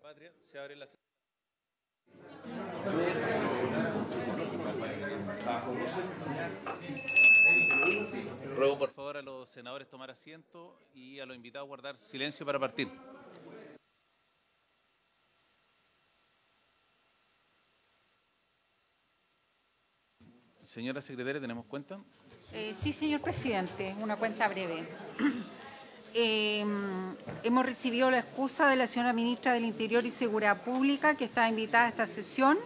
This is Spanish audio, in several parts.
Patria, se abre la sesión. Ruego por favor a los senadores tomar asiento y a los invitados guardar silencio para partir. Señora secretaria, ¿tenemos cuenta? Sí, señor presidente, una cuenta breve. Hemos recibido la excusa de la señora ministra del Interior y Seguridad Pública, que está invitada a esta sesión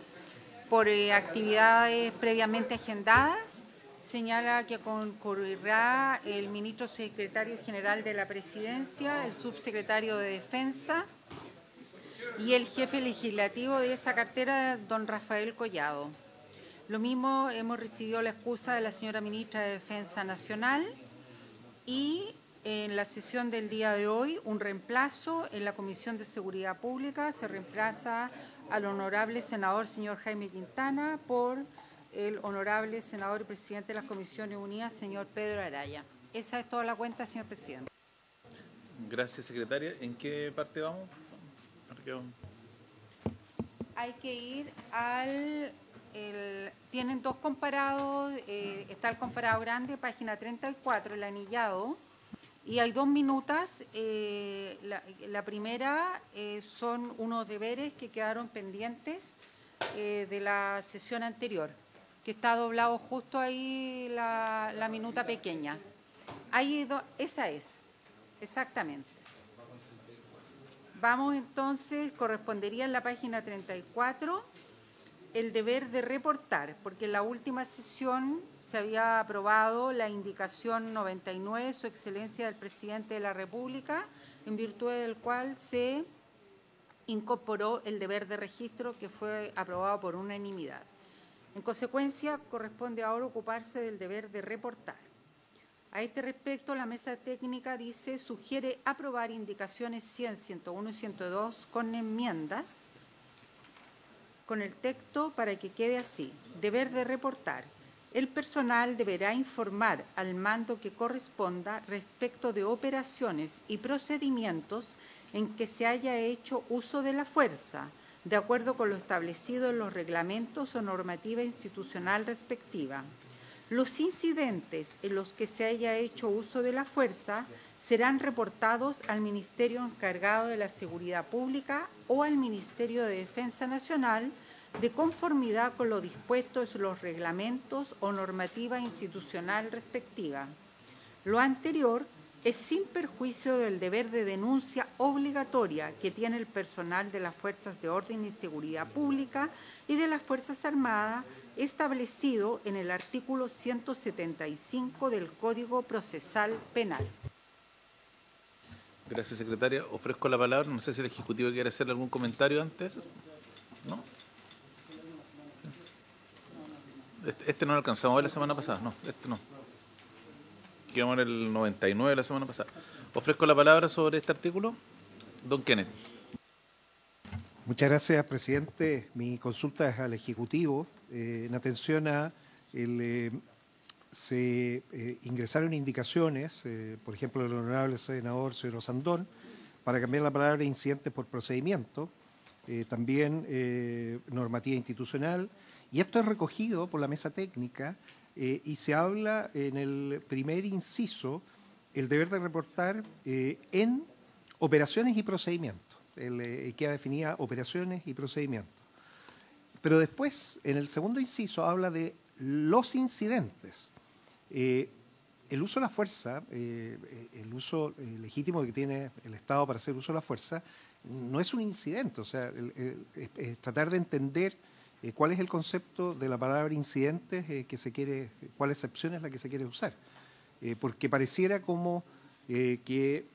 por actividades previamente agendadas. Señala que concurrirá el ministro secretario general de la Presidencia, el subsecretario de Defensa y el jefe legislativo de esa cartera, don Rafael Collado. Lo mismo hemos recibido la excusa de la señora ministra de Defensa Nacional y en la sesión del día de hoy un reemplazo en la Comisión de Seguridad Pública. Se reemplaza al honorable senador señor Jaime Quintana por el honorable senador y presidente de las Comisiones Unidas, señor Pedro Araya. Esa es toda la cuenta, señor presidente. Gracias, secretaria. ¿En qué parte vamos? Hay que ir al... tienen dos comparados, está el comparado grande, página 34, el anillado, y hay 2 minutas. La primera son unos deberes que quedaron pendientes de la sesión anterior, que está doblado justo ahí la minuta pequeña. Esa es, exactamente. Vamos entonces, correspondería en la página 34, el deber de reportar, porque en la última sesión se había aprobado la indicación 99, Su Excelencia del Presidente de la República, en virtud del cual se incorporó el deber de registro que fue aprobado por unanimidad. En consecuencia, corresponde ahora ocuparse del deber de reportar. A este respecto, la mesa técnica sugiere aprobar indicaciones 100, 101 y 102 con enmiendas, con el texto para que quede así. Deber de reportar. El personal deberá informar al mando que corresponda respecto de operaciones y procedimientos en que se haya hecho uso de la fuerza, de acuerdo con lo establecido en los reglamentos o normativa institucional respectiva. Los incidentes en los que se haya hecho uso de la fuerza serán reportados al Ministerio encargado de la Seguridad Pública o al Ministerio de Defensa Nacional de conformidad con lo dispuesto en los reglamentos o normativa institucional respectiva. Lo anterior es sin perjuicio del deber de denuncia obligatoria que tiene el personal de las Fuerzas de Orden y Seguridad Pública y de las Fuerzas Armadas, establecido en el artículo 175 del Código Procesal Penal. Gracias, secretaria. Ofrezco la palabra. No sé si el Ejecutivo quiere hacer algún comentario antes. ¿No? Este no lo alcanzamos a ver la semana pasada. No, este no. Quedamos en el 99 la semana pasada. Ofrezco la palabra sobre este artículo. Don Kenneth. Muchas gracias, presidente. Mi consulta es al Ejecutivo en atención a se ingresaron indicaciones, por ejemplo, del honorable senador señor Osandón, para cambiar la palabra incidente por procedimiento, también normativa institucional, y esto es recogido por la mesa técnica y se habla en el primer inciso el deber de reportar en operaciones y procedimientos. Queda definida operaciones y procedimientos. Pero después, en el segundo inciso, habla de los incidentes. El uso de la fuerza, el uso legítimo que tiene el Estado para hacer uso de la fuerza, no es un incidente. O sea, es tratar de entender cuál es el concepto de la palabra incidentes que se quiere, cuál excepción es la que se quiere usar. Porque pareciera como que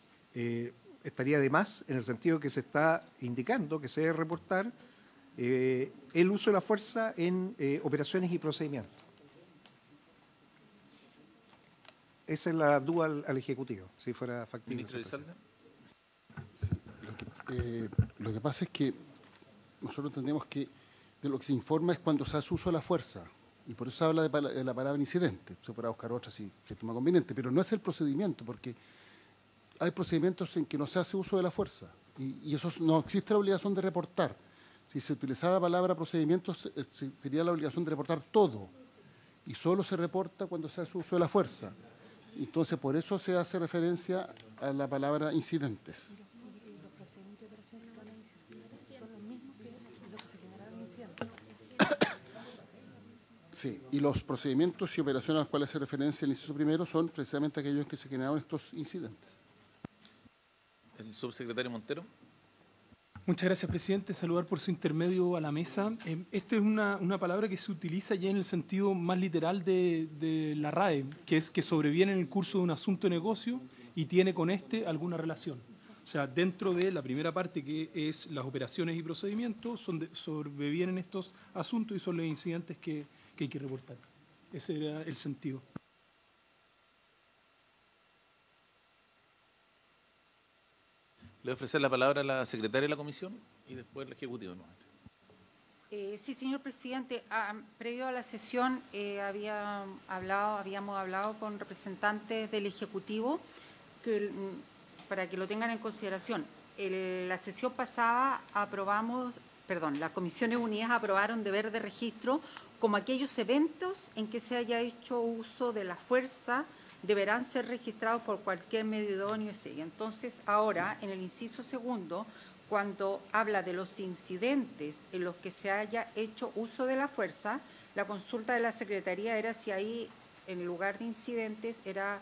estaría de más en el sentido que se está indicando que se debe reportar el uso de la fuerza en operaciones y procedimientos. Esa es la duda al Ejecutivo, si fuera factible. Ministro Elizalde. Sí, lo que pasa es que nosotros entendemos que de lo que se informa es cuando se hace uso de la fuerza, y por eso se habla de la palabra incidente. Se podrá buscar otra si es más conveniente, pero no es el procedimiento, porque hay procedimientos en que no se hace uso de la fuerza. Y eso no existe la obligación de reportar. Si se utilizara la palabra procedimientos, sería la obligación de reportar todo. Y solo se reporta cuando se hace uso de la fuerza. Entonces, por eso se hace referencia a la palabra incidentes. Sí, y los procedimientos y operaciones a los cuales se referencia el inciso primero son precisamente aquellos en que se generaron estos incidentes. El subsecretario Montero. Muchas gracias, presidente. Saludar por su intermedio a la mesa. Esta es una palabra que se utiliza ya en el sentido más literal de la RAE, que es que sobreviene en el curso de un asunto de negocio y tiene con este alguna relación. O sea, dentro de la primera parte, que es las operaciones y procedimientos, sobrevienen estos asuntos y son los incidentes que hay que reportar. Ese era el sentido. Le voy a ofrecer la palabra a la secretaria de la comisión y después al ejecutivo nuevamente. Sí, señor presidente. Previo a la sesión habíamos hablado con representantes del Ejecutivo para que lo tengan en consideración. La sesión pasada las Comisiones Unidas aprobaron deber de registro como aquellos eventos en que se haya hecho uso de la fuerza deberán ser registrados por cualquier medio idóneo. Entonces, ahora, en el inciso segundo, cuando habla de los incidentes en los que se haya hecho uso de la fuerza, la consulta de la Secretaría era si ahí, en lugar de incidentes, era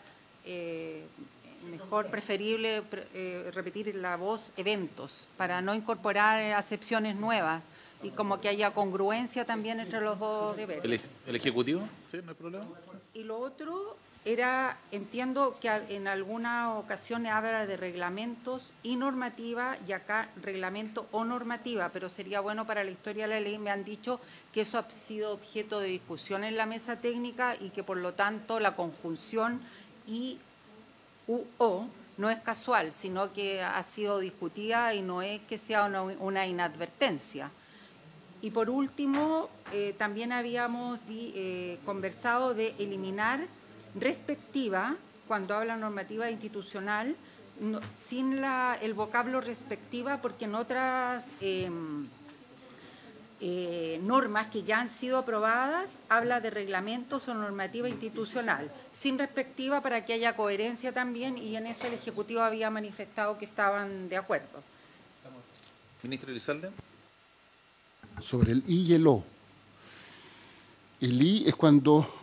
mejor, preferible repetir la voz eventos, para no incorporar acepciones nuevas y como que haya congruencia también entre los dos deberes. ¿El ejecutivo? Sí, no hay problema. Y lo otro era, entiendo que en alguna ocasión habla de reglamentos y normativa, y acá reglamento o normativa, pero sería bueno para la historia de la ley. Me han dicho que eso ha sido objeto de discusión en la mesa técnica y que por lo tanto la conjunción I-U-O no es casual, sino que ha sido discutida y no es que sea una inadvertencia. Y por último, también habíamos conversado de eliminar respectiva, cuando habla normativa institucional, sin el vocablo respectiva, porque en otras normas que ya han sido aprobadas habla de reglamentos o normativa institucional, sin respectiva para que haya coherencia también, y en eso el Ejecutivo había manifestado que estaban de acuerdo. Ministro Elizalde. Sobre el I y el O. El I es cuando...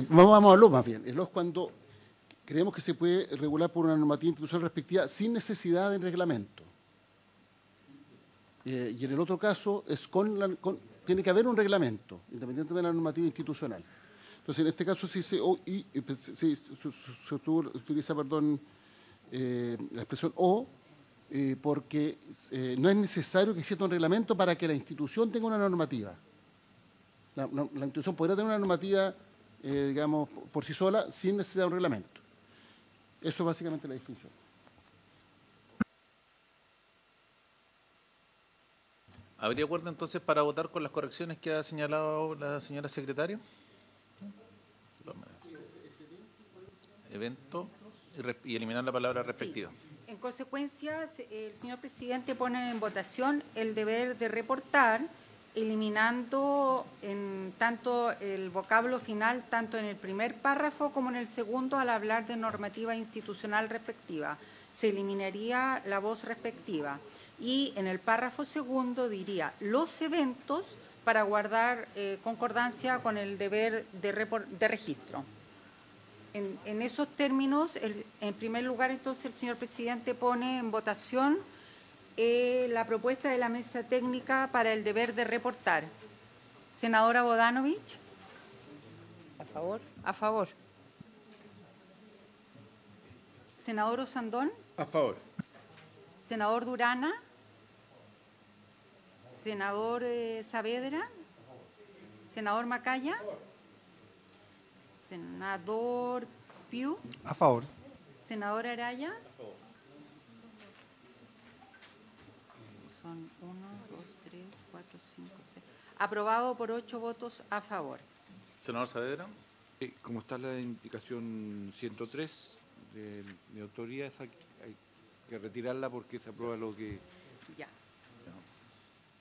vamos a lo más bien. El O es cuando creemos que se puede regular por una normativa institucional respectiva sin necesidad de reglamento. Y en el otro caso es tiene que haber un reglamento, independientemente de la normativa institucional. Entonces, en este caso sí se utiliza la expresión O, porque no es necesario que exista un reglamento para que la institución tenga una normativa. La institución podría tener una normativa, digamos, por sí sola, sin necesidad de un reglamento. Eso es básicamente la distinción. ¿Habría acuerdo entonces para votar con las correcciones que ha señalado la señora secretaria? Evento y eliminar la palabra respectiva. Sí. En consecuencia, el señor presidente pone en votación el deber de reportar, eliminando tanto el vocablo final, tanto en el primer párrafo como en el segundo, al hablar de normativa institucional respectiva. Se eliminaría la voz respectiva. Y en el párrafo segundo diría los eventos para guardar concordancia con el deber de registro. En esos términos, en primer lugar, entonces, el señor presidente pone en votación la propuesta de la mesa técnica para el deber de reportar. Senadora Bodanovich. A favor. A favor. Senador Osandón. A favor. Senador Durana. Senador Saavedra. Senador Macaya. Senador Piu. A favor. Senador Araya. Son 1, 2, 3, 4, 5, 6. Aprobado por 8 votos a favor. Senador Saavedra. Como está la indicación 103 de autoría, que retirarla porque se aprueba lo que, Ya.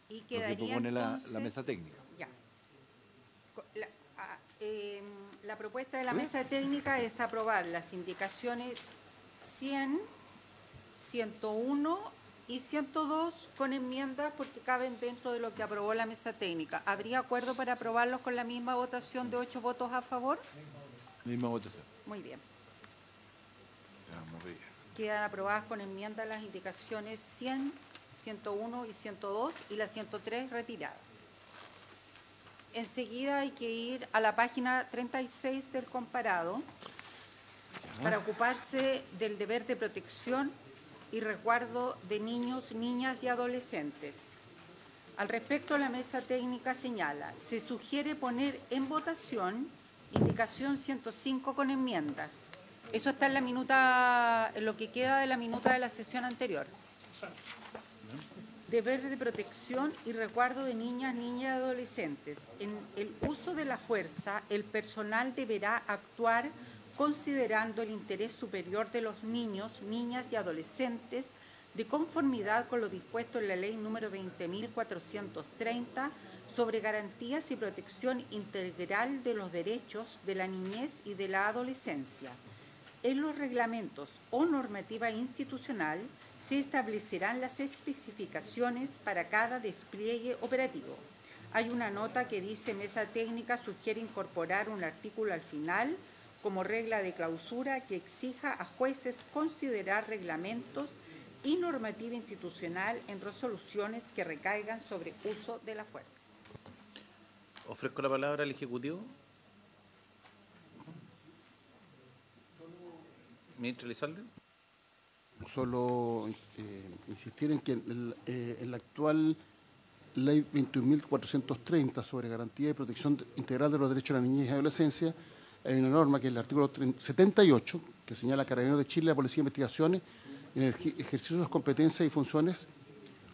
Y lo que quedaría propone la entonces, mesa técnica. ya. La propuesta de la mesa técnica es aprobar las indicaciones 100, 101 y 102 con enmiendas porque caben dentro de lo que aprobó la mesa técnica. ¿Habría acuerdo para aprobarlos con la misma votación de 8 votos a favor? Misma votación. Muy bien. Vamos a ver. Quedan aprobadas con enmienda las indicaciones 100, 101 y 102 y la 103 retirada. Enseguida hay que ir a la página 36 del comparado para ocuparse del deber de protección y resguardo de niños, niñas y adolescentes. Al respecto, la mesa técnica señala, se sugiere poner en votación indicación 105 con enmiendas. Eso está en la minuta, en lo que queda de la minuta de la sesión anterior. Deber de protección y resguardo de niñas, niñas y adolescentes. En el uso de la fuerza, el personal deberá actuar considerando el interés superior de los niños, niñas y adolescentes de conformidad con lo dispuesto en la Ley número 20.430 sobre garantías y protección integral de los derechos de la niñez y de la adolescencia. En los reglamentos o normativa institucional se establecerán las especificaciones para cada despliegue operativo. Hay una nota que dice mesa técnica sugiere incorporar un artículo al final como regla de clausura que exija a jueces considerar reglamentos y normativa institucional en resoluciones que recaigan sobre uso de la fuerza. Ofrezco la palabra al Ejecutivo. Ministro Elizalde. Solo insistir en que en la actual Ley 21.430 sobre garantía y protección integral de los derechos de la niñez y adolescencia, hay una norma que es el artículo 78, que señala a Carabineros de Chile, la Policía de Investigaciones, en el ejercicio de sus competencias y funciones,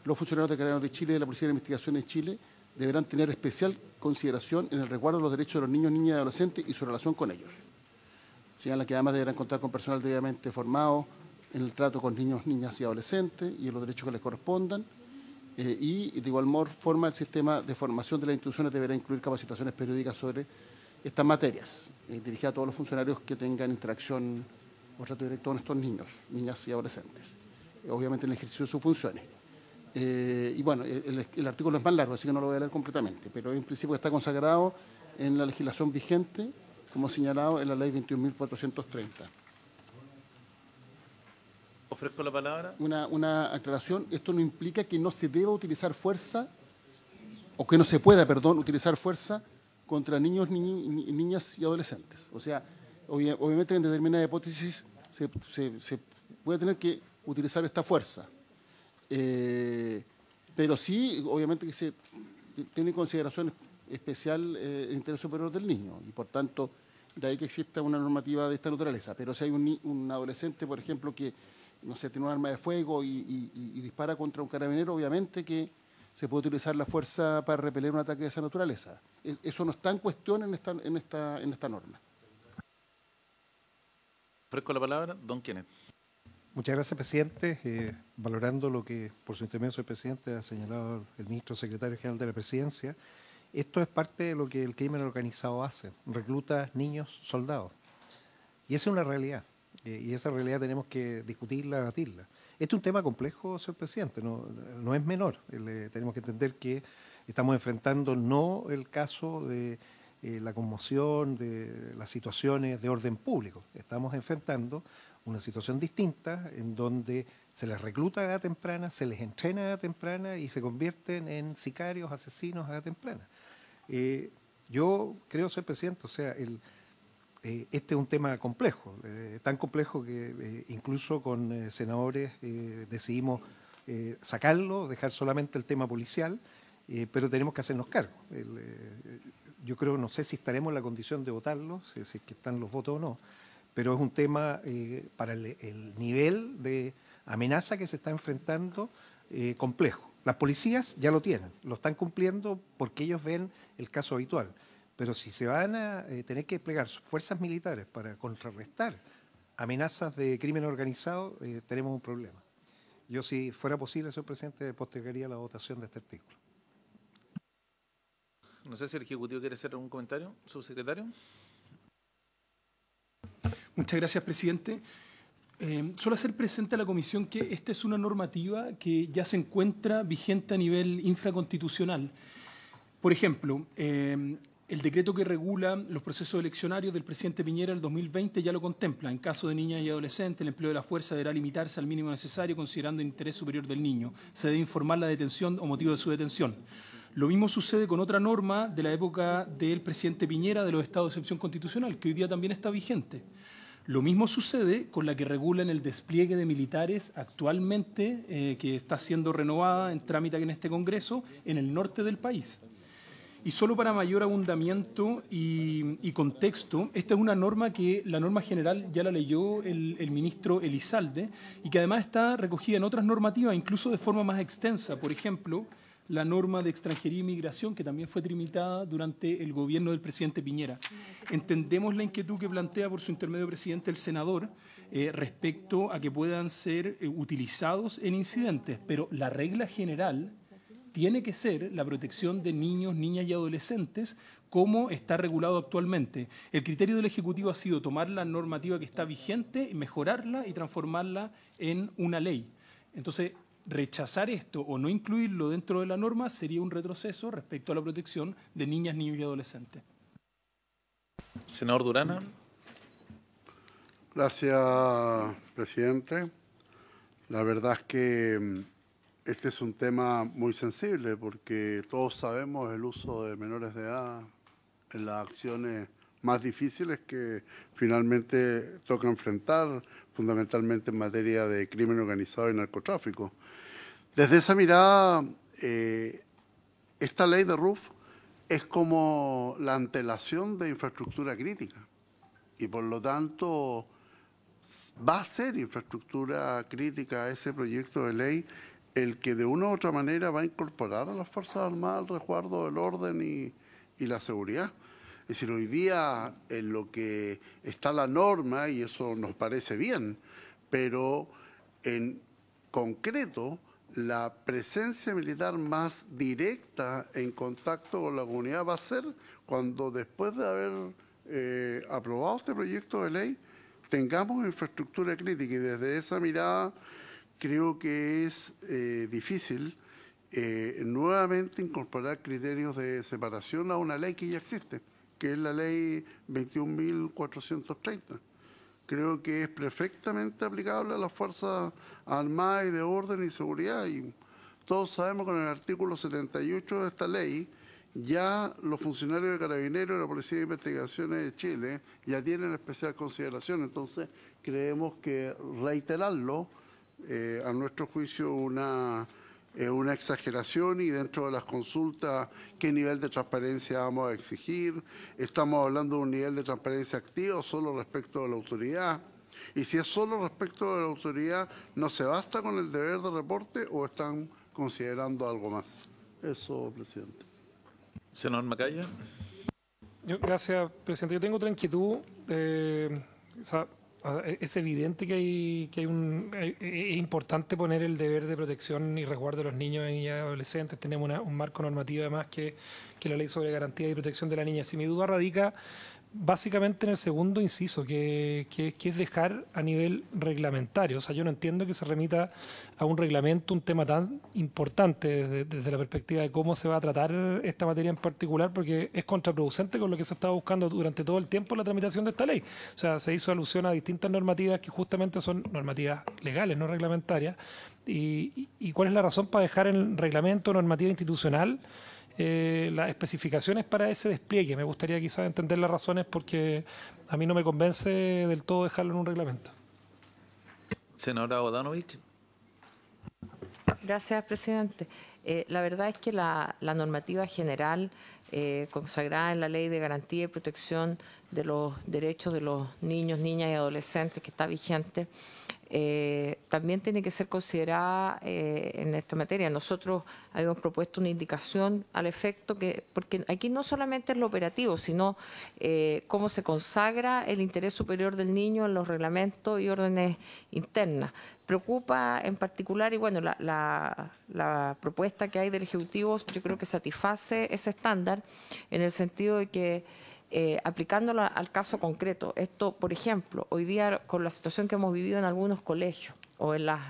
los funcionarios de Carabineros de Chile y de la Policía de Investigaciones de Chile deberán tener especial consideración en el resguardo de los derechos de los niños, niñas y adolescentes y su relación con ellos. Señala que además deberán contar con personal debidamente formado en el trato con niños, niñas y adolescentes y en los derechos que les correspondan. Y de igual forma el sistema de formación de las instituciones deberá incluir capacitaciones periódicas sobre estas materias, dirigidas a todos los funcionarios que tengan interacción o trato directo con estos niños, niñas y adolescentes, obviamente en el ejercicio de sus funciones. Y bueno, el artículo es más largo, así que no lo voy a leer completamente, pero en principio está consagrado en la legislación vigente, como señalado en la Ley 21.430. Ofrezco la palabra. Una aclaración, esto no implica que no se deba utilizar fuerza, o que no se pueda, perdón, utilizar fuerza contra niños, niñas y adolescentes. O sea, obviamente en determinadas hipótesis se puede tener que utilizar esta fuerza. Pero sí, obviamente que se tiene en consideración especial el interés superior del niño y por tanto de ahí que exista una normativa de esta naturaleza. Pero si hay un adolescente, por ejemplo, que no sé, tiene un arma de fuego y dispara contra un carabinero, obviamente que se puede utilizar la fuerza para repeler un ataque de esa naturaleza. Eso no está en cuestión en esta norma. Ofrezco la palabra, don Kenneth. Muchas gracias, presidente. Valorando lo que, por su intermedio, el presidente ha señalado el ministro secretario general de la Presidencia, esto es parte de lo que el crimen organizado hace, recluta niños soldados. Y esa es una realidad, y esa realidad tenemos que discutirla, debatirla. Este es un tema complejo, señor presidente, no es menor. Tenemos que entender que estamos enfrentando no el caso de la conmoción, de las situaciones de orden público. Estamos enfrentando una situación distinta en donde se les recluta a edad temprana, se les entrena a edad temprana y se convierten en sicarios, asesinos a edad temprana. Yo creo, señor presidente, o sea, este es un tema complejo, tan complejo que incluso con senadores decidimos sacarlo, dejar solamente el tema policial, pero tenemos que hacernos cargo. Yo creo, no sé si estaremos en la condición de votarlo, si es que están los votos o no, pero es un tema para el nivel de amenaza que se está enfrentando complejo. Las policías ya lo tienen, lo están cumpliendo porque ellos ven el caso habitual. Pero si se van a tener que desplegar fuerzas militares para contrarrestar amenazas de crimen organizado, tenemos un problema. Yo, si fuera posible, señor presidente, postergaría la votación de este artículo. No sé si el Ejecutivo quiere hacer algún comentario, subsecretario. Muchas gracias, presidente. Solo hacer presente a la comisión que esta es una normativa que ya se encuentra vigente a nivel infraconstitucional. Por ejemplo, el decreto que regula los procesos eleccionarios del presidente Piñera del 2020 ya lo contempla. En caso de niñas y adolescentes, el empleo de la fuerza deberá limitarse al mínimo necesario considerando el interés superior del niño. Se debe informar la detención o motivo de su detención. Lo mismo sucede con otra norma de la época del presidente Piñera de los estados de excepción constitucional, que hoy día también está vigente. Lo mismo sucede con la que regula en el despliegue de militares actualmente, que está siendo renovada en trámite en este Congreso, en el norte del país. Y solo para mayor abundamiento y contexto, esta es una norma que la norma general ya la leyó el ministro Elizalde y que además está recogida en otras normativas, incluso de forma más extensa. Por ejemplo, la norma de extranjería e inmigración, que también fue tramitada durante el gobierno del presidente Piñera. Entendemos la inquietud que plantea por su intermedio presidente el senador respecto a que puedan ser utilizados en incidentes, pero la regla general tiene que ser la protección de niños, niñas y adolescentes como está regulado actualmente. El criterio del Ejecutivo ha sido tomar la normativa que está vigente, mejorarla y transformarla en una ley. Entonces, rechazar esto o no incluirlo dentro de la norma sería un retroceso respecto a la protección de niñas, niños y adolescentes. Senador Durana. Gracias, presidente. La verdad es que este es un tema muy sensible porque todos sabemos el uso de menores de edad en las acciones más difíciles que finalmente toca enfrentar, fundamentalmente en materia de crimen organizado y narcotráfico. Desde esa mirada, esta ley de RUF es como la antelación de infraestructura crítica y por lo tanto va a ser infraestructura crítica ese proyecto de ley el que de una u otra manera va a incorporar a las Fuerzas Armadas al resguardo del orden y la seguridad. Es decir, hoy día en lo que está la norma, y eso nos parece bien, pero en concreto la presencia militar más directa en contacto con la comunidad va a ser cuando después de haber aprobado este proyecto de ley tengamos infraestructura crítica y desde esa mirada creo que es difícil nuevamente incorporar criterios de separación a una ley que ya existe, que es la ley 21.430. Creo que es perfectamente aplicable a las Fuerzas Armadas y de Orden y Seguridad. Y todos sabemos que en el artículo 78 de esta ley ya los funcionarios de Carabineros y la Policía de Investigaciones de Chile ya tienen especial consideración. Entonces creemos que reiterarlo a nuestro juicio una exageración y dentro de las consultas qué nivel de transparencia vamos a exigir. Estamos hablando de un nivel de transparencia activa o solo respecto de la autoridad. Y si es solo respecto de la autoridad, ¿no se basta con el deber de reporte o están considerando algo más? Eso, presidente. Senador Macaya. Gracias, presidente. Yo tengo otra inquietud. Es evidente que es importante poner el deber de protección y resguardo de los niños y adolescentes. Tenemos un marco normativo además que la Ley sobre Garantía y Protección de la Niñez. Y mi duda radica básicamente en el segundo inciso, que es dejar a nivel reglamentario. O sea, yo no entiendo que se remita a un reglamento un tema tan importante desde la perspectiva de cómo se va a tratar esta materia en particular, porque es contraproducente con lo que se estaba buscando durante todo el tiempo en la tramitación de esta ley. O sea, se hizo alusión a distintas normativas que justamente son normativas legales, no reglamentarias. ¿Y cuál es la razón para dejar en el reglamento normativa institucional las especificaciones para ese despliegue? Me gustaría quizás entender las razones porque a mí no me convence del todo dejarlo en un reglamento. Senadora Bodanovich. Gracias, presidente. La verdad es que la normativa general consagrada en la Ley de Garantía y Protección de los Derechos de los Niños, Niñas y Adolescentes, que está vigente, también tiene que ser considerada en esta materia. Nosotros habíamos propuesto una indicación al efecto porque aquí no solamente es lo operativo, sino cómo se consagra el interés superior del niño en los reglamentos y órdenes internas. Preocupa en particular, y bueno, la propuesta que hay del Ejecutivo yo creo que satisface ese estándar en el sentido de que aplicándolo al caso concreto, esto, por ejemplo, hoy día con la situación que hemos vivido en algunos colegios o en las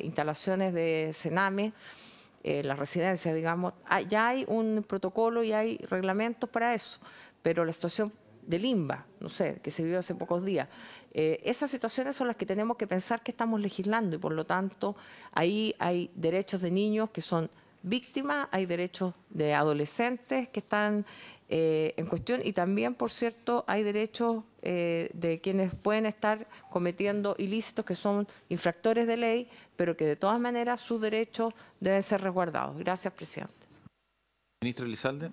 instalaciones de Sename, las residencias, digamos, ya hay un protocolo y hay reglamentos para eso, pero la situación del INBA, no sé, que se vivió hace pocos días, esas situaciones son las que tenemos que pensar que estamos legislando y por lo tanto ahí hay derechos de niños que son víctimas, hay derechos de adolescentes que están en cuestión y también, por cierto, hay derechos de quienes pueden estar cometiendo ilícitos que son infractores de ley, pero que de todas maneras sus derechos deben ser resguardados. Gracias, presidente. Ministra Elizalde.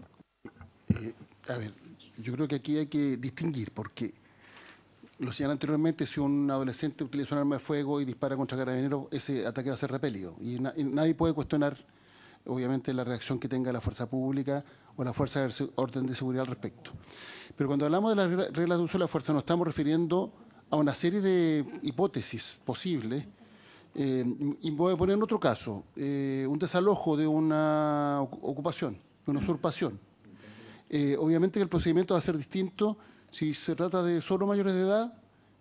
A ver, yo creo que aquí hay que distinguir, porque lo señalé anteriormente, si un adolescente utiliza un arma de fuego y dispara contra carabineros, ese ataque va a ser repelido. Y nadie puede cuestionar, obviamente, la reacción que tenga la fuerza pública o la fuerza de orden de seguridad al respecto. Pero cuando hablamos de las reglas de uso de la fuerza, nos estamos refiriendo a una serie de hipótesis posibles. Y voy a poner en otro caso, un desalojo de una ocupación, de una usurpación. Obviamente que el procedimiento va a ser distinto si se trata de solo mayores de edad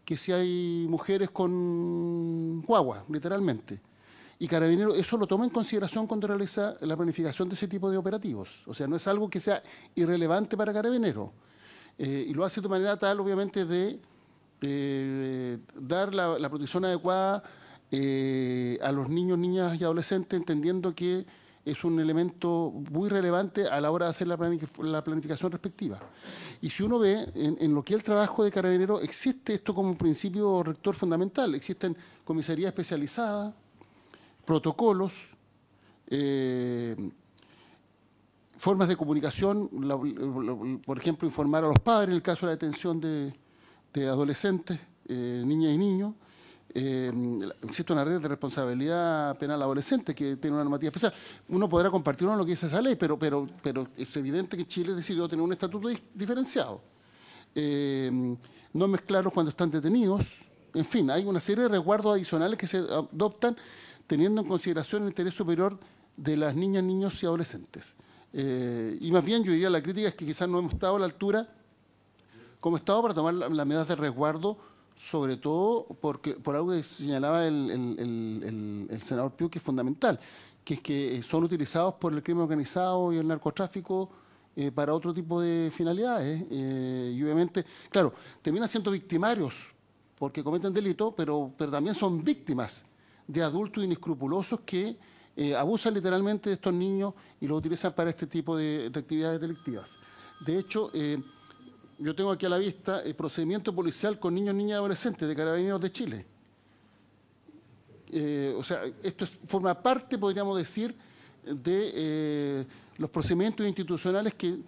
que si hay mujeres con guagua, literalmente. Y Carabineros eso lo toma en consideración cuando realiza la planificación de ese tipo de operativos. O sea, no es algo que sea irrelevante para Carabineros. Y lo hace de manera tal, obviamente, de dar la protección adecuada a los niños, niñas y adolescentes, entendiendo que es un elemento muy relevante a la hora de hacer la planificación respectiva. Y si uno ve en lo que es el trabajo de Carabineros, existe esto como un principio rector fundamental. Existen comisarías especializadas, protocolos, formas de comunicación, por ejemplo, informar a los padres en el caso de la detención de adolescentes, niñas y niños. Existe una red de responsabilidad penal adolescente que tiene una normativa especial. Uno podrá compartir lo que dice esa ley, pero es evidente que Chile decidió tener un estatuto diferenciado. No mezclarlos cuando están detenidos. En fin, hay una serie de resguardos adicionales que se adoptan teniendo en consideración el interés superior de las niñas, niños y adolescentes. Y más bien yo diría la crítica es que quizás no hemos estado a la altura como Estado para tomar las medidas de resguardo, sobre todo por algo que señalaba el senador Piu, que es fundamental, que es que son utilizados por el crimen organizado y el narcotráfico para otro tipo de finalidades. Y obviamente, claro, terminan siendo victimarios porque cometen delitos, pero también son víctimas de adultos inescrupulosos que abusan literalmente de estos niños y los utilizan para este tipo de actividades delictivas. De hecho, yo tengo aquí a la vista el procedimiento policial con niños, niñas y adolescentes de Carabineros de Chile. O sea, esto forma parte, podríamos decir, de los procedimientos institucionales que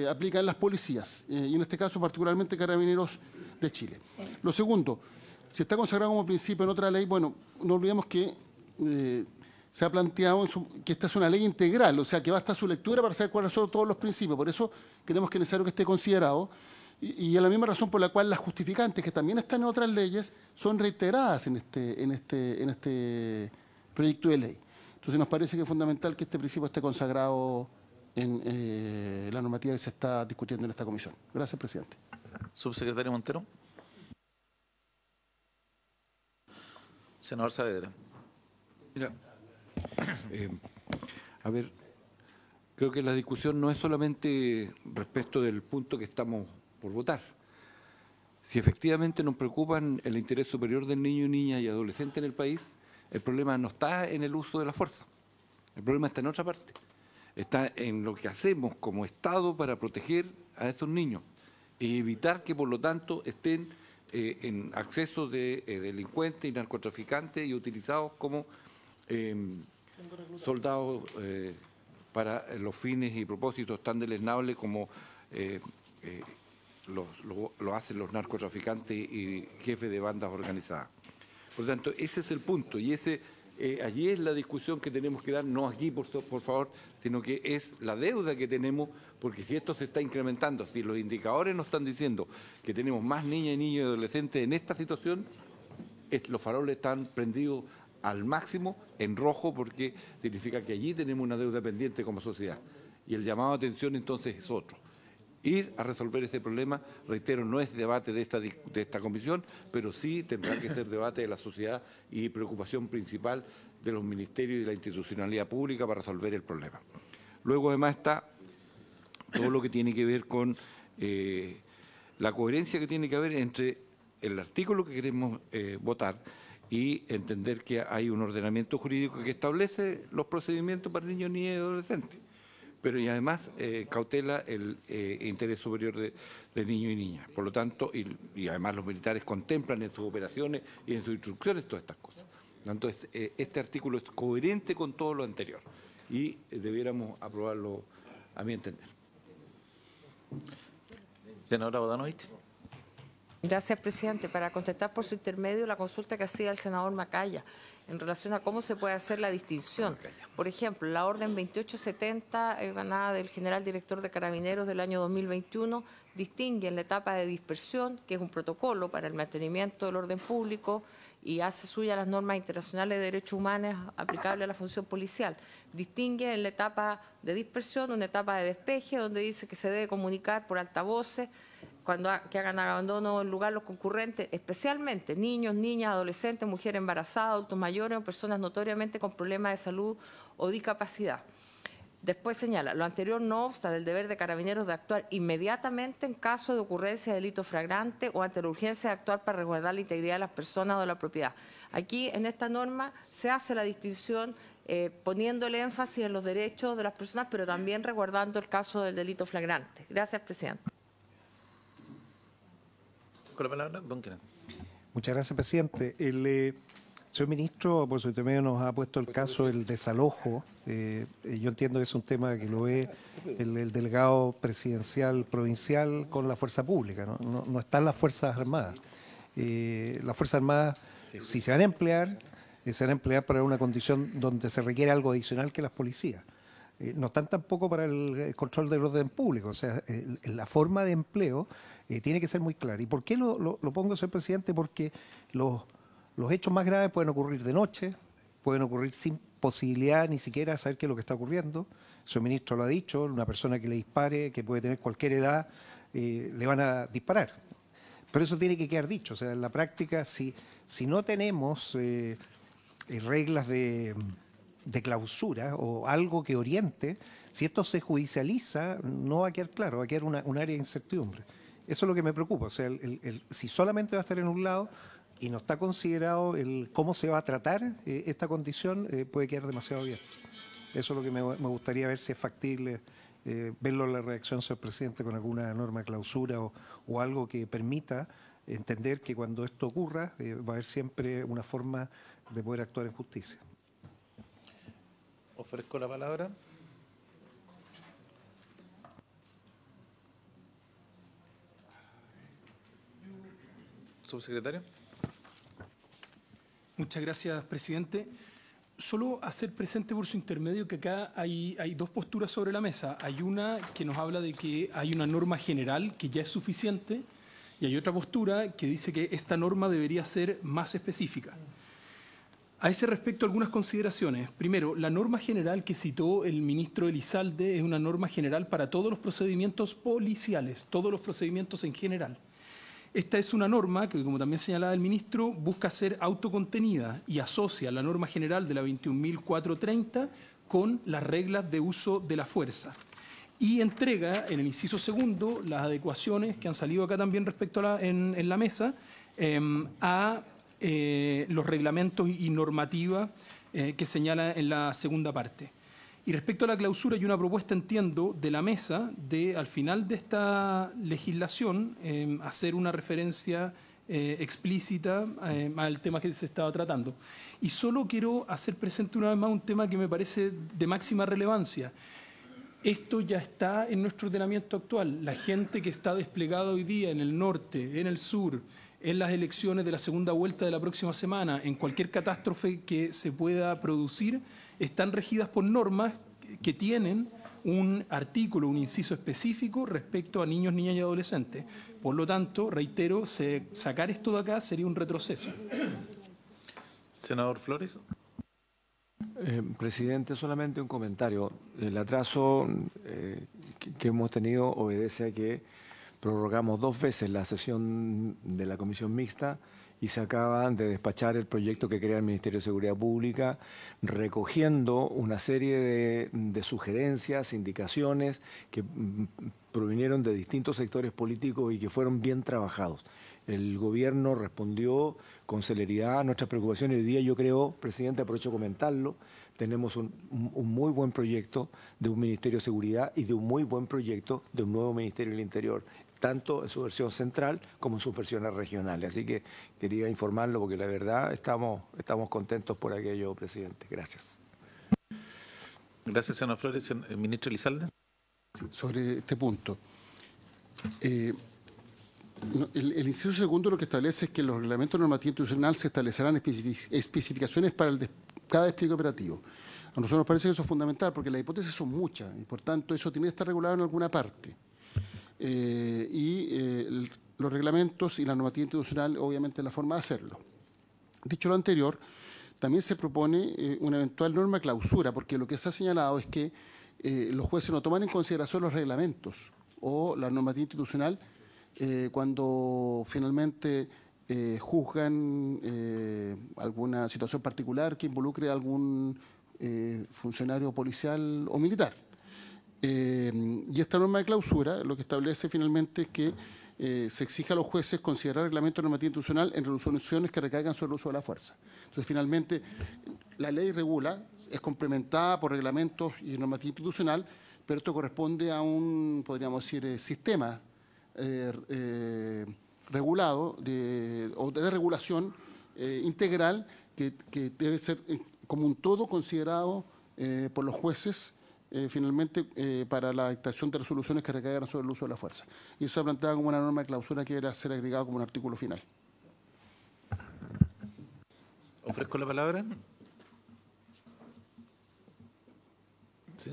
aplican las policías, y en este caso particularmente Carabineros de Chile. Lo segundo, si está consagrado como principio en otra ley, bueno, no olvidemos que se ha planteado que esta es una ley integral, o sea, que basta su lectura para saber cuáles son todos los principios. Por eso creemos que es necesario que esté considerado, y es la misma razón por la cual las justificantes, que también están en otras leyes, son reiteradas en este proyecto de ley. Entonces nos parece que es fundamental que este principio esté consagrado en la normativa que se está discutiendo en esta comisión. Gracias, presidente. Subsecretario Montero. Senador Saavedra. Mira, a ver, creo que la discusión no es solamente respecto del punto que estamos por votar. Si efectivamente nos preocupan el interés superior del niño, niña y adolescente en el país, el problema no está en el uso de la fuerza. El problema está en otra parte. Está en lo que hacemos como Estado para proteger a esos niños y evitar que, por lo tanto, estén en acceso de delincuentes y narcotraficantes y utilizados como soldados para los fines y propósitos tan deleznables como lo hacen los narcotraficantes y jefes de bandas organizadas. Por lo tanto, ese es el punto y allí es la discusión que tenemos que dar, no aquí, por favor, sino que es la deuda que tenemos, porque si esto se está incrementando, si los indicadores nos están diciendo que tenemos más niñas y niños y adolescentes en esta situación, los faroles están prendidos al máximo en rojo, porque significa que allí tenemos una deuda pendiente como sociedad. Y el llamado a atención entonces es otro. Ir a resolver ese problema, reitero, no es debate de esta comisión, pero sí tendrá que ser debate de la sociedad y preocupación principal de los ministerios y de la institucionalidad pública para resolver el problema. Luego, además, está todo lo que tiene que ver con la coherencia que tiene que haber entre el artículo que queremos votar y entender que hay un ordenamiento jurídico que establece los procedimientos para niños, niñas y adolescentes, pero y además cautela el interés superior de niños y niñas. Por lo tanto, y además los militares contemplan en sus operaciones y en sus instrucciones todas estas cosas. Entonces, este artículo es coherente con todo lo anterior y debiéramos aprobarlo, a mi entender. Senadora Bodanovich. Gracias, presidente. Para contestar por su intermedio la consulta que hacía el senador Macaya en relación a cómo se puede hacer la distinción. Por ejemplo, la orden 2870 emanada del general director de Carabineros del año 2021 distingue en la etapa de dispersión, que es un protocolo para el mantenimiento del orden público y hace suya las normas internacionales de derechos humanos aplicables a la función policial. Distingue en la etapa de dispersión una etapa de despeje donde dice que se debe comunicar por altavoces que hagan abandono del lugar los concurrentes, especialmente niños, niñas, adolescentes, mujeres embarazadas, adultos mayores o personas notoriamente con problemas de salud o discapacidad. Después señala, lo anterior no obsta del deber de Carabineros de actuar inmediatamente en caso de ocurrencia de delito flagrante o ante la urgencia de actuar para resguardar la integridad de las personas o de la propiedad. Aquí, en esta norma, se hace la distinción poniéndole énfasis en los derechos de las personas, pero también resguardando el caso del delito flagrante. Gracias, presidente. Con la palabra, don Kenneth. Muchas gracias, presidente. El señor ministro, por su intermedio, nos ha puesto el caso del desalojo. Yo entiendo que es un tema que lo ve el delegado presidencial provincial con la fuerza pública, no están las Fuerzas Armadas. Las Fuerzas Armadas, si se van a emplear, se van a emplear para una condición donde se requiere algo adicional que las policías. No están tampoco para el control del orden público, o sea, la forma de empleo tiene que ser muy clara. ¿Y por qué lo pongo, señor presidente? Porque los hechos más graves pueden ocurrir de noche, pueden ocurrir sin posibilidad ni siquiera de saber qué es lo que está ocurriendo. El señor ministro lo ha dicho, una persona que le dispare, que puede tener cualquier edad, le van a disparar. Pero eso tiene que quedar dicho, o sea, en la práctica, si no tenemos reglas de clausura o algo que oriente, si esto se judicializa, no va a quedar claro, va a quedar un área de incertidumbre. Eso es lo que me preocupa, o sea, si solamente va a estar en un lado y no está considerado cómo se va a tratar esta condición, puede quedar demasiado abierto. Eso es lo que me gustaría ver si es factible, verlo en la redacción, señor presidente, con alguna norma de clausura o algo que permita entender que cuando esto ocurra va a haber siempre una forma de poder actuar en justicia. Ofrezco la palabra. Subsecretario. Muchas gracias, presidente. Solo hacer presente por su intermedio que acá hay dos posturas sobre la mesa. Hay una que nos habla de que hay una norma general que ya es suficiente y hay otra postura que dice que esta norma debería ser más específica. A ese respecto, algunas consideraciones. Primero, la norma general que citó el ministro Elizalde es una norma general para todos los procedimientos policiales, todos los procedimientos en general. Esta es una norma que, como también señalaba el ministro, busca ser autocontenida y asocia la norma general de la 21.430 con las reglas de uso de la fuerza. Y entrega, en el inciso segundo, las adecuaciones que han salido acá también respecto a en la mesa a los reglamentos y normativa que señala en la segunda parte. Y respecto a la clausura, hay una propuesta, entiendo, de la mesa de, al final de esta legislación, hacer una referencia explícita al tema que se estaba tratando. Y solo quiero hacer presente una vez más un tema que me parece de máxima relevancia. Esto ya está en nuestro ordenamiento actual. La gente que está desplegada hoy día en el norte, en el sur, en las elecciones de la segunda vuelta de la próxima semana, en cualquier catástrofe que se pueda producir, están regidas por normas que tienen un artículo, un inciso específico respecto a niños, niñas y adolescentes. Por lo tanto, reitero, sacar esto de acá sería un retroceso. Senador Flores. Presidente, solamente un comentario. El atraso que hemos tenido obedece a que prorrogamos 2 veces la sesión de la comisión mixta y se acaban de despachar el proyecto que crea el Ministerio de Seguridad Pública, recogiendo una serie de sugerencias, indicaciones que provinieron de distintos sectores políticos y que fueron bien trabajados. El gobierno respondió con celeridad a nuestras preocupaciones. Hoy día yo creo, presidente, aprovecho a comentarlo, tenemos un muy buen proyecto de un Ministerio de Seguridad y de un muy buen proyecto de un nuevo Ministerio del Interior, tanto en su versión central como en sus versiones regionales. Así que quería informarlo porque la verdad estamos contentos por aquello, presidente. Gracias. Gracias, senador Flores. El ministro Elizalde. Sobre este punto. El inciso segundo lo que establece es que en los reglamentos normativos institucionales se establecerán especificaciones para cada despliegue operativo. A nosotros nos parece que eso es fundamental porque las hipótesis son muchas y por tanto eso tiene que estar regulado en alguna parte. Los reglamentos y la normativa institucional obviamente es la forma de hacerlo. Dicho lo anterior, también se propone una eventual norma clausura porque lo que se ha señalado es que los jueces no toman en consideración los reglamentos o la normativa institucional cuando finalmente juzgan alguna situación particular que involucre a algún funcionario policial o militar. Y esta norma de clausura lo que establece finalmente es que se exige a los jueces considerar el reglamento normativo institucional en resoluciones que recaigan sobre el uso de la fuerza. Entonces, finalmente, la ley regula, es complementada por reglamentos y normativa institucional, pero esto corresponde a un, podríamos decir, sistema regulado o de regulación integral que debe ser como un todo considerado por los jueces finalmente para la dictación de resoluciones que recaigan sobre el uso de la fuerza. Y eso se plantea como una norma de clausura que deberá ser agregado como un artículo final. Ofrezco la palabra. Sí,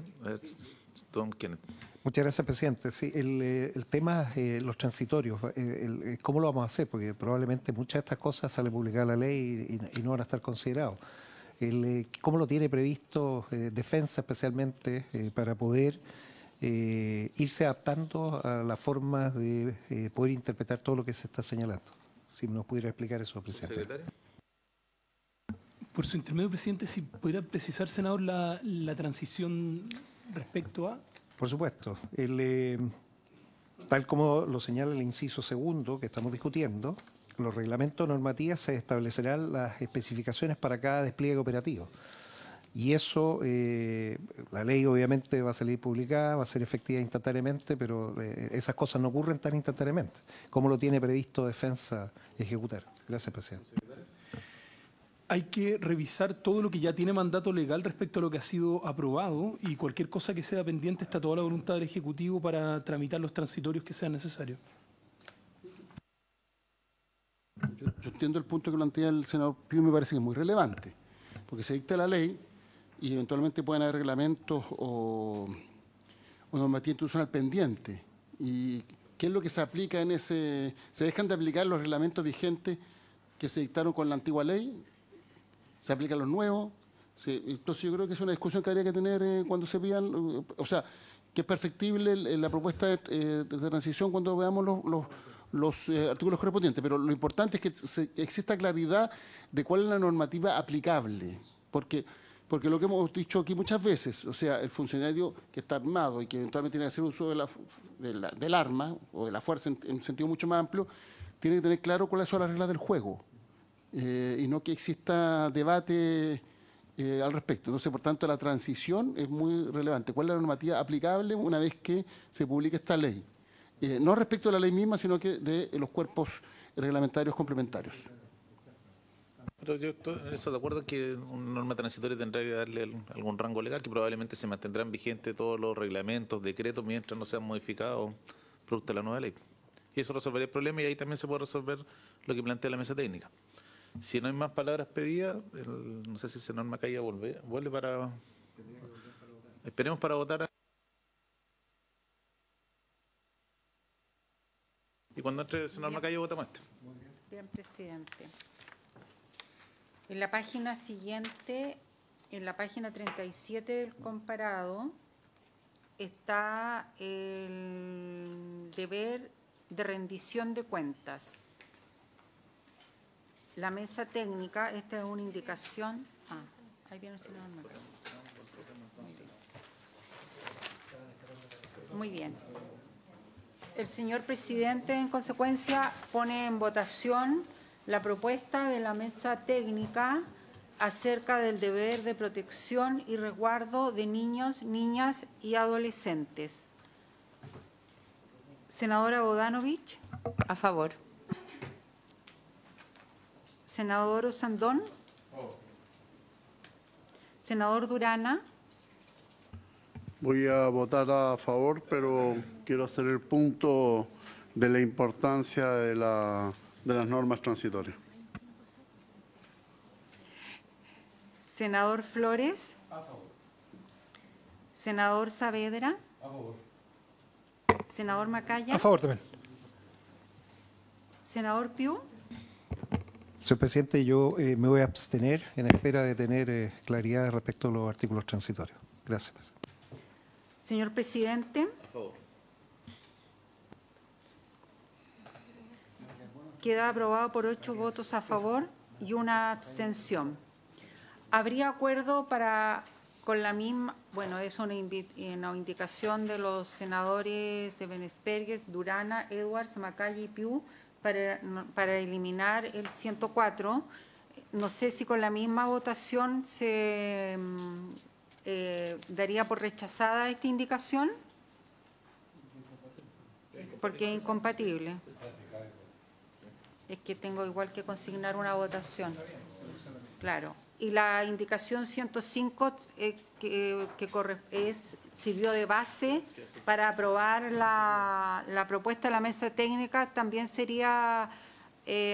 Don Kenneth. Muchas gracias, presidente. Sí, el tema, los transitorios, ¿cómo lo vamos a hacer? Porque probablemente muchas de estas cosas sale publicada la ley y no van a estar considerados. ¿Cómo lo tiene previsto Defensa especialmente para poder irse adaptando a la forma de poder interpretar todo lo que se está señalando? Si nos pudiera explicar eso, presidente. Secretario. Por su intermedio, presidente, si pudiera precisar, senador, la transición respecto a... Por supuesto. Tal como lo señala el inciso segundo que estamos discutiendo, los reglamentos normativos se establecerán las especificaciones para cada despliegue operativo. Y eso, la ley obviamente va a salir publicada, va a ser efectiva instantáneamente, pero esas cosas no ocurren tan instantáneamente. ¿Cómo lo tiene previsto Defensa ejecutar? Gracias, presidente. Hay que revisar todo lo que ya tiene mandato legal respecto a lo que ha sido aprobado y cualquier cosa que sea pendiente está toda la voluntad del Ejecutivo para tramitar los transitorios que sean necesarios. Yo entiendo el punto que plantea el senador Pío, me parece que es muy relevante, porque se dicta la ley y eventualmente pueden haber reglamentos o normativa institucional pendiente. ¿Y qué es lo que se aplica en ese? ¿Se dejan de aplicar los reglamentos vigentes que se dictaron con la antigua ley? ¿Se aplican los nuevos? Entonces yo creo que es una discusión que habría que tener cuando se pidan, o sea, que es perfectible la propuesta de transición cuando veamos los artículos correspondientes, pero lo importante es que exista claridad de cuál es la normativa aplicable, porque lo que hemos dicho aquí muchas veces, o sea, el funcionario que está armado y que eventualmente tiene que hacer uso del arma o de la fuerza en un sentido mucho más amplio, tiene que tener claro cuáles son las reglas del juego. Y no que exista debate al respecto. Entonces, por tanto, la transición es muy relevante. ¿Cuál es la normativa aplicable una vez que se publique esta ley? No respecto a la ley misma, sino que de los cuerpos reglamentarios complementarios. Pero yo estoy en eso de acuerdo en que una norma transitoria tendrá que darle algún rango legal, que probablemente se mantendrán vigentes todos los reglamentos, decretos, mientras no sean modificados producto de la nueva ley. Y eso resolvería el problema y ahí también se puede resolver lo que plantea la mesa técnica. Si no hay más palabras pedidas, no sé si el senador Macaya vuelve para... Esperemos para votar. Y cuando entre el senador Macaya votamos este. Bien, presidente. En la página siguiente, en la página 37 del comparado, está el deber de rendición de cuentas. La mesa técnica, esta es una indicación. Ahí viene el senador Macaya. Muy bien. El señor presidente, en consecuencia, pone en votación la propuesta de la mesa técnica acerca del deber de protección y resguardo de niños, niñas y adolescentes. Senadora Bodanovich. A favor. Senador Osandón. Senador Durana. Voy a votar a favor, pero quiero hacer el punto de la importancia de las normas transitorias. Senador Flores. A favor. Senador Saavedra. A favor. Senador Macaya. A favor también. Senador Piu. Señor presidente, yo me voy a abstener en espera de tener claridad respecto a los artículos transitorios. Gracias, presidente. Señor presidente. A favor. Queda aprobado por 8 votos a favor y una abstención. ¿Habría acuerdo con la misma? Bueno, es una indicación de los senadores Ebensperger, Durana, Edwards, Macaya y Piu para eliminar el 104. No sé si con la misma votación se daría por rechazada esta indicación, porque es incompatible. Es que tengo igual que consignar una votación. Claro. Y la indicación 105 sirvió de base para aprobar la propuesta de la mesa técnica, también sería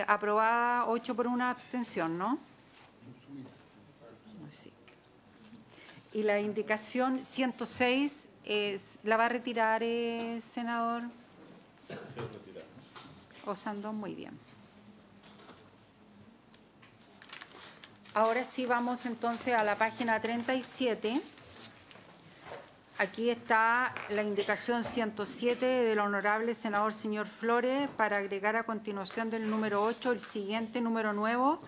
aprobada 8 por una abstención, ¿no? Sí. Y la indicación 106, ¿la va a retirar, senador? Osandón, muy bien. Ahora sí vamos entonces a la página 37. Aquí está la indicación 107 del honorable senador señor Flores para agregar a continuación del número 8 el siguiente número nuevo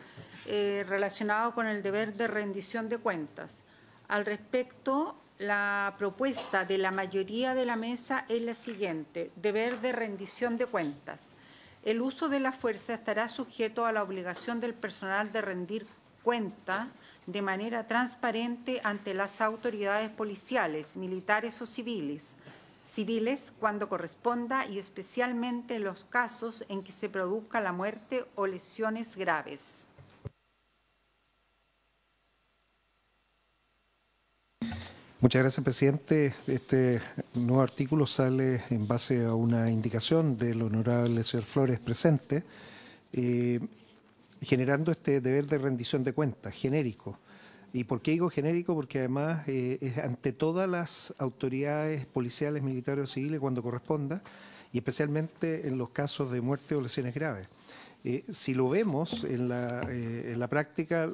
relacionado con el deber de rendición de cuentas. Al respecto, la propuesta de la mayoría de la mesa es la siguiente: deber de rendición de cuentas. El uso de la fuerza estará sujeto a la obligación del personal de rendir cuenta de manera transparente ante las autoridades policiales, militares o civiles cuando corresponda y especialmente en los casos en que se produzca la muerte o lesiones graves. Muchas gracias, presidente. Este nuevo artículo sale en base a una indicación del honorable señor Flores presente, generando este deber de rendición de cuentas genérico. ¿Y por qué digo genérico? Porque además es ante todas las autoridades policiales, militares o civiles cuando corresponda, y especialmente en los casos de muerte o lesiones graves. Si lo vemos en la práctica,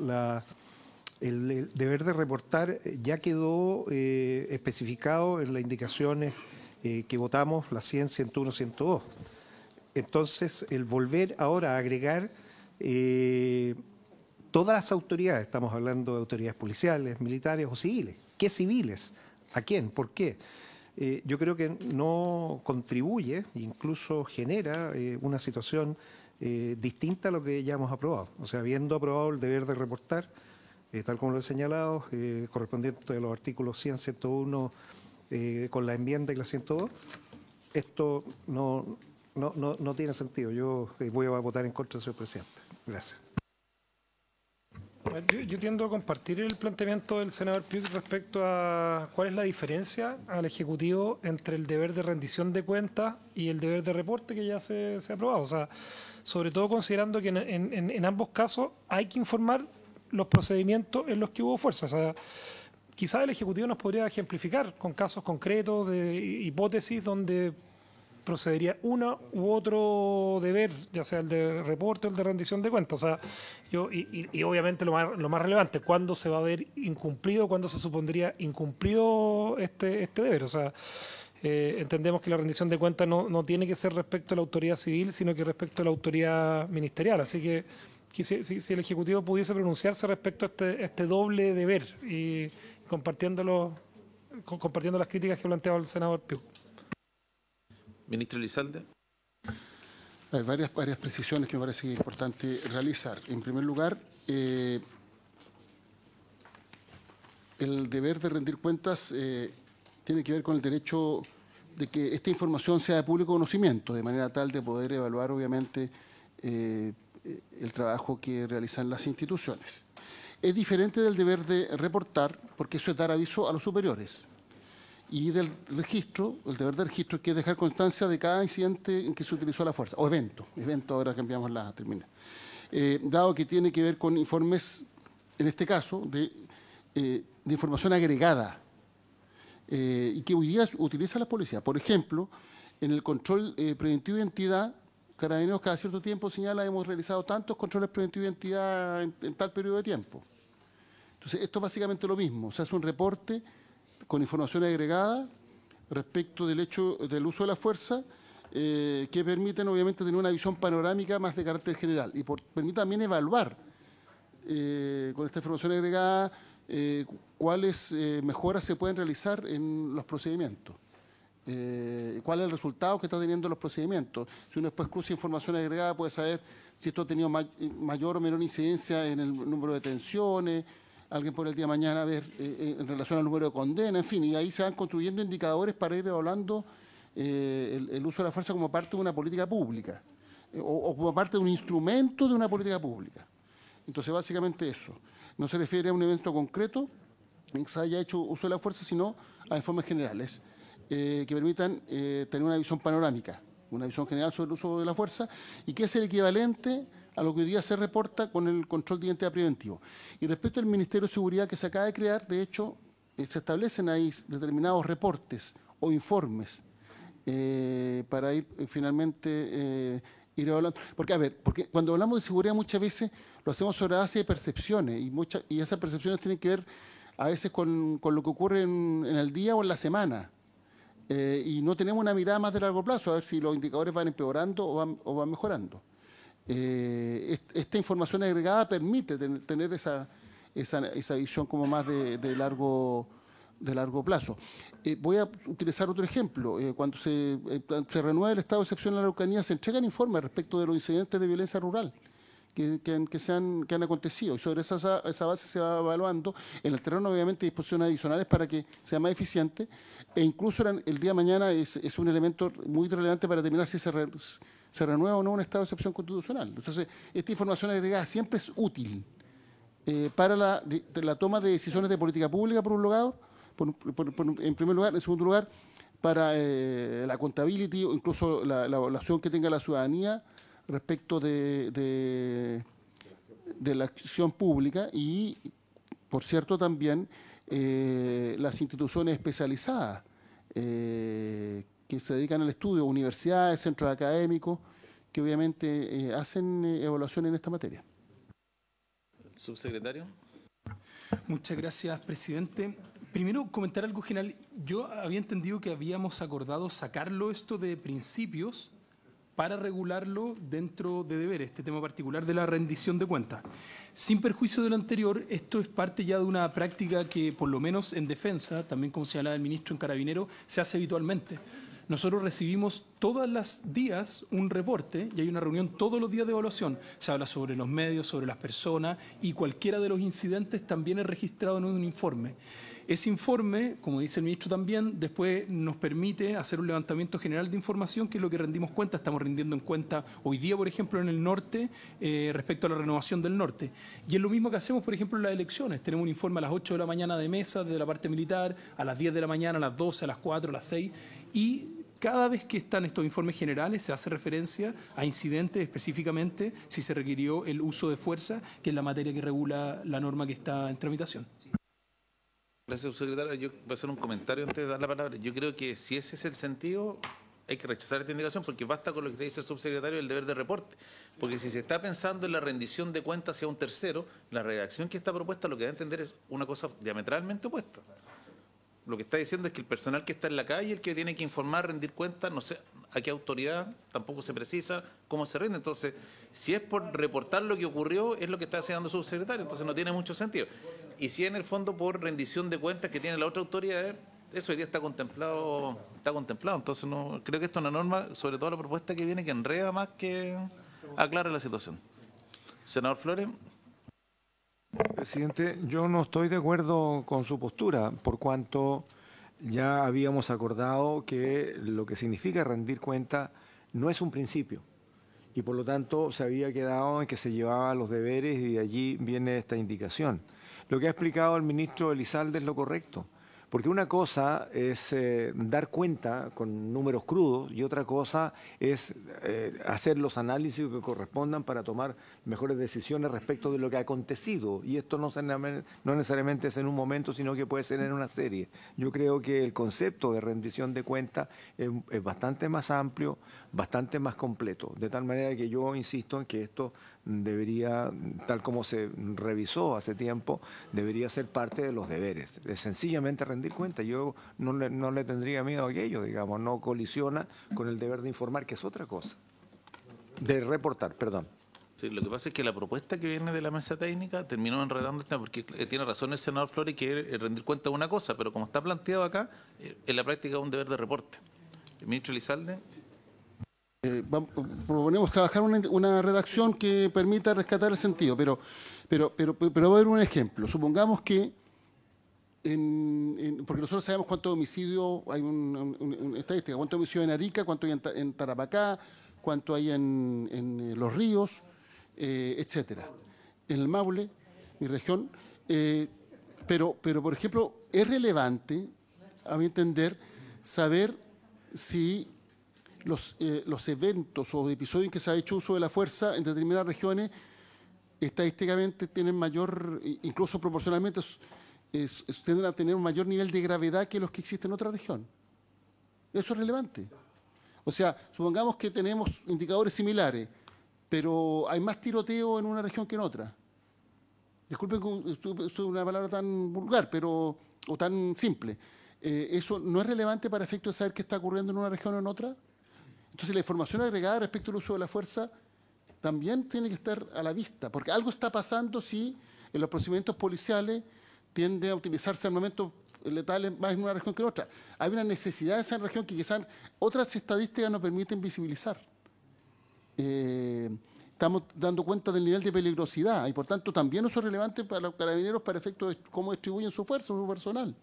el deber de reportar ya quedó especificado en las indicaciones que votamos, la 100, 101, 102. Entonces, el volver ahora a agregar todas las autoridades, estamos hablando de autoridades policiales, militares o civiles. ¿Qué civiles? ¿A quién? ¿Por qué? Yo creo que no contribuye, incluso genera una situación distinta a lo que ya hemos aprobado. O sea, habiendo aprobado el deber de reportar, tal como lo he señalado, correspondiente a los artículos 100, 101, con la enmienda y la 102, esto no tiene sentido. Yo voy a votar en contra, señor presidente. Gracias. Yo tiendo a compartir el planteamiento del senador Piuk respecto a cuál es la diferencia al Ejecutivo entre el deber de rendición de cuentas y el deber de reporte que ya se ha aprobado. O sea, sobre todo considerando que en ambos casos hay que informar los procedimientos en los que hubo fuerza. O sea, quizás el Ejecutivo nos podría ejemplificar con casos concretos de hipótesis donde procedería uno u otro deber, ya sea el de reporte o el de rendición de cuentas. O sea, y obviamente lo más relevante, ¿cuándo se va a ver incumplido, cuándo se supondría incumplido este deber? O sea, entendemos que la rendición de cuentas no tiene que ser respecto a la autoridad civil, sino que respecto a la autoridad ministerial. Así que si el Ejecutivo pudiese pronunciarse respecto a este doble deber y compartiendo las críticas que planteaba el senador Piuk. Ministro Elizalde. Hay varias precisiones que me parece que es importante realizar. En primer lugar, el deber de rendir cuentas tiene que ver con el derecho de que esta información sea de público conocimiento, de manera tal de poder evaluar, obviamente, el trabajo que realizan las instituciones. Es diferente del deber de reportar, porque eso es dar aviso a los superiores. Y del registro, el deber de registro, que es dejar constancia de cada incidente en que se utilizó la fuerza, o evento, ahora cambiamos la termina. Dado que tiene que ver con informes, en este caso, de información agregada, y que hoy día utiliza la policía. Por ejemplo, en el control preventivo de identidad, Carabineros cada cierto tiempo señala, hemos realizado tantos controles preventivos de identidad en tal periodo de tiempo. Entonces, esto es básicamente lo mismo. Se hace un reporte con información agregada respecto del hecho del uso de la fuerza, que permiten obviamente tener una visión panorámica más de carácter general y permite también evaluar con esta información agregada cuáles mejoras se pueden realizar en los procedimientos, cuál es el resultado que está teniendo los procedimientos. Si uno después cruza información agregada puede saber si esto ha tenido mayor o menor incidencia en el número de detenciones, alguien por el día de mañana ver en relación al número de condenas, en fin, y ahí se van construyendo indicadores para ir evaluando el uso de la fuerza como parte de una política pública o como parte de un instrumento de una política pública. Entonces, básicamente eso. No se refiere a un evento concreto en que se haya hecho uso de la fuerza, sino a informes generales que permitan tener una visión panorámica, una visión general sobre el uso de la fuerza y que es el equivalente a lo que hoy día se reporta con el control de identidad preventivo. Y respecto al Ministerio de Seguridad que se acaba de crear, de hecho, se establecen ahí determinados reportes o informes para ir finalmente ir evaluando. Porque cuando hablamos de seguridad muchas veces lo hacemos sobre base de percepciones y esas percepciones tienen que ver a veces con lo que ocurre en el día o en la semana. Y no tenemos una mirada más de largo plazo, a ver si los indicadores van empeorando o van mejorando. Esta información agregada permite tener esa visión como más de largo plazo. Voy a utilizar otro ejemplo. Cuando se renueva el estado de excepción en la Araucanía, se entregan informes respecto de los incidentes de violencia rural que han acontecido. Y sobre esa base se va evaluando. En el terreno, obviamente, disposiciones adicionales para que sea más eficiente. E incluso el día de mañana es un elemento muy relevante para determinar si se renueva o no un estado de excepción constitucional. Entonces, esta información agregada siempre es útil para la toma de decisiones de política pública, por un lado, en primer lugar. En segundo lugar, para la accountability o incluso la evaluación que tenga la ciudadanía respecto de la acción pública y, por cierto, también las instituciones especializadas que se dedican al estudio, universidades, centros académicos, que obviamente hacen evaluación en esta materia. Subsecretario. Muchas gracias, presidente. Primero, comentar algo general. Yo había entendido que habíamos acordado sacarlo esto de principios para regularlo dentro de deberes, este tema particular de la rendición de cuentas. Sin perjuicio de lo anterior, esto es parte ya de una práctica que, por lo menos en defensa, también como señalaba el ministro en Carabineros, se hace habitualmente. Nosotros recibimos todos los días un reporte y hay una reunión todos los días de evaluación. Se habla sobre los medios, sobre las personas y cualquiera de los incidentes también es registrado en un informe. Ese informe, como dice el ministro también, después nos permite hacer un levantamiento general de información, que es lo que rendimos cuenta. Estamos rindiendo en cuenta hoy día, por ejemplo, en el norte, respecto a la renovación del norte. Y es lo mismo que hacemos, por ejemplo, en las elecciones. Tenemos un informe a las 8 de la mañana de mesa de la parte militar, a las 10 de la mañana, a las 12, a las 4, a las 6, y cada vez que están estos informes generales se hace referencia a incidentes específicamente si se requirió el uso de fuerza, que es la materia que regula la norma que está en tramitación. Gracias, subsecretario. Yo voy a hacer un comentario antes de dar la palabra. Yo creo que si ese es el sentido, hay que rechazar esta indicación, porque basta con lo que dice el subsecretario del deber de reporte. Porque si se está pensando en la rendición de cuentas hacia un tercero, la redacción que está propuesta lo que va a entender es una cosa diametralmente opuesta. Lo que está diciendo es que el personal que está en la calle, el que tiene que informar, rendir cuentas, no sé a qué autoridad, tampoco se precisa cómo se rinde. Entonces, si es por reportar lo que ocurrió, es lo que está haciendo el subsecretario, entonces no tiene mucho sentido. Y si en el fondo por rendición de cuentas que tiene la otra autoridad, eso hoy día está contemplado. Entonces no creo que esto es una norma, sobre todo la propuesta que viene, que enreda más que aclara la situación. Senador Flores. Presidente, yo no estoy de acuerdo con su postura, por cuanto ya habíamos acordado que lo que significa rendir cuenta no es un principio, y por lo tanto se había quedado en que se llevaban los deberes, y de allí viene esta indicación. Lo que ha explicado el ministro Elizalde es lo correcto, porque una cosa es dar cuenta con números crudos y otra cosa es hacer los análisis que correspondan para tomar mejores decisiones respecto de lo que ha acontecido. Y esto no necesariamente es en un momento, sino que puede ser en una serie. Yo creo que el concepto de rendición de cuentas es bastante más amplio, bastante más completo. De tal manera que yo insisto en que esto debería, tal como se revisó hace tiempo, debería ser parte de los deberes. Es sencillamente rendir cuenta. Yo no le tendría miedo a aquello, digamos, no colisiona con el deber de informar, que es otra cosa. De reportar, perdón. Sí, lo que pasa es que la propuesta que viene de la mesa técnica terminó enredando el tema, porque tiene razón el senador Flores que rendir cuenta es una cosa, pero como está planteado acá, en la práctica es un deber de reporte. El ministro Elizalde. Proponemos trabajar una redacción que permita rescatar el sentido, pero voy a ver un ejemplo. Supongamos que, porque nosotros sabemos cuántos homicidios, hay una estadística, cuántos homicidios en Arica, cuántos hay en Tarapacá, cuánto hay en Los Ríos, etcétera. En el Maule, mi región. Pero, por ejemplo, es relevante, a mi entender, saber si los eventos o episodios en que se ha hecho uso de la fuerza en determinadas regiones estadísticamente tienen mayor, incluso proporcionalmente, tienden a tener un mayor nivel de gravedad que los que existen en otra región. Eso es relevante. O sea, supongamos que tenemos indicadores similares, pero hay más tiroteo en una región que en otra. Disculpen que es una palabra tan vulgar, o tan simple. ¿Eso no es relevante para efecto de saber qué está ocurriendo en una región o en otra? Entonces, la información agregada respecto al uso de la fuerza también tiene que estar a la vista, porque algo está pasando si en los procedimientos policiales tiende a utilizarse armamentos letales más en una región que en otra. Hay una necesidad de esa región que quizás otras estadísticas nos permiten visibilizar. Estamos dando cuenta del nivel de peligrosidad y, por tanto, también eso es relevante para los carabineros para efectos de cómo distribuyen su fuerza, su personal.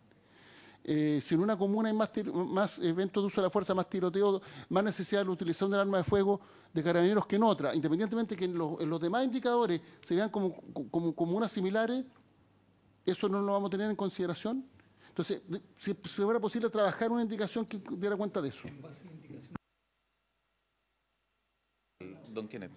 Si en una comuna hay más eventos de uso de la fuerza, más tiroteo, más necesidad de la utilización del arma de fuego de carabineros que en otra, independientemente que en los demás indicadores se vean como comunas similares, eso no lo vamos a tener en consideración. Entonces, si fuera posible trabajar una indicación que diera cuenta de eso. Don Kenneth.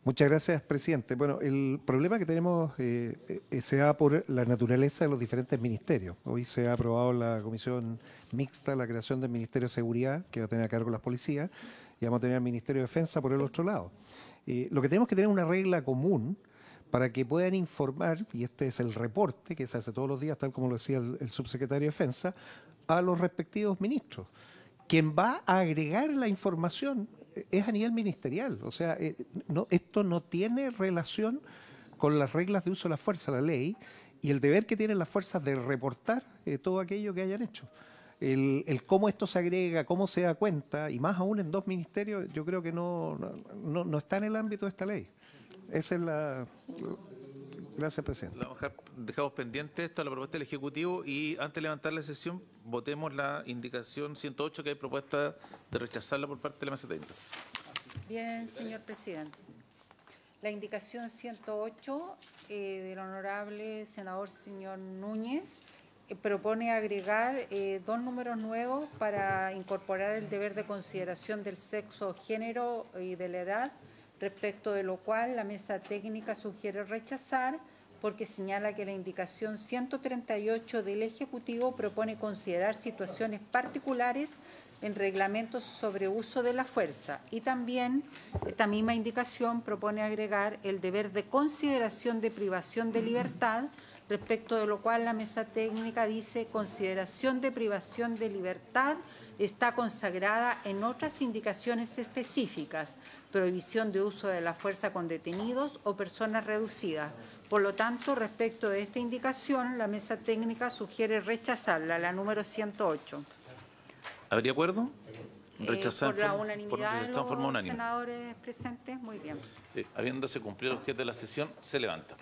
Muchas gracias, presidente. Bueno, el problema que tenemos se da por la naturaleza de los diferentes ministerios. Hoy se ha aprobado la comisión mixta la creación del Ministerio de Seguridad, que va a tener a cargo las policías, y vamos a tener el Ministerio de Defensa por el otro lado. Lo que tenemos que tener es una regla común para que puedan informar, y este es el reporte que se hace todos los días, tal como lo decía el subsecretario de Defensa, a los respectivos ministros. Quien va a agregar la información es a nivel ministerial. O sea, esto no tiene relación con las reglas de uso de la fuerza, la ley, y el deber que tienen las fuerzas de reportar todo aquello que hayan hecho. El cómo esto se agrega, cómo se da cuenta, y más aún en dos ministerios, yo creo que no está en el ámbito de esta ley. Esa es Gracias, presidente. Dejamos pendiente esto a la propuesta del Ejecutivo y antes de levantar la sesión votemos la indicación 108 que hay propuesta de rechazarla por parte de la mesa técnica. Bien, señor presidente. La indicación 108 del honorable senador señor Núñez propone agregar dos números nuevos para incorporar el deber de consideración del sexo o género y de la edad, respecto de lo cual la mesa técnica sugiere rechazar porque señala que la indicación 138 del Ejecutivo propone considerar situaciones particulares en reglamentos sobre uso de la fuerza y también esta misma indicación propone agregar el deber de consideración de privación de libertad, respecto de lo cual la mesa técnica dice consideración de privación de libertad está consagrada en otras indicaciones específicas, prohibición de uso de la fuerza con detenidos o personas reducidas. Por lo tanto, respecto de esta indicación, la mesa técnica sugiere rechazarla, la número 108. ¿Habría acuerdo? Rechazar por la unanimidad de los unánime. senadores presentes. Muy bien. Sí, habiéndose cumplido el objeto de la sesión, se levanta.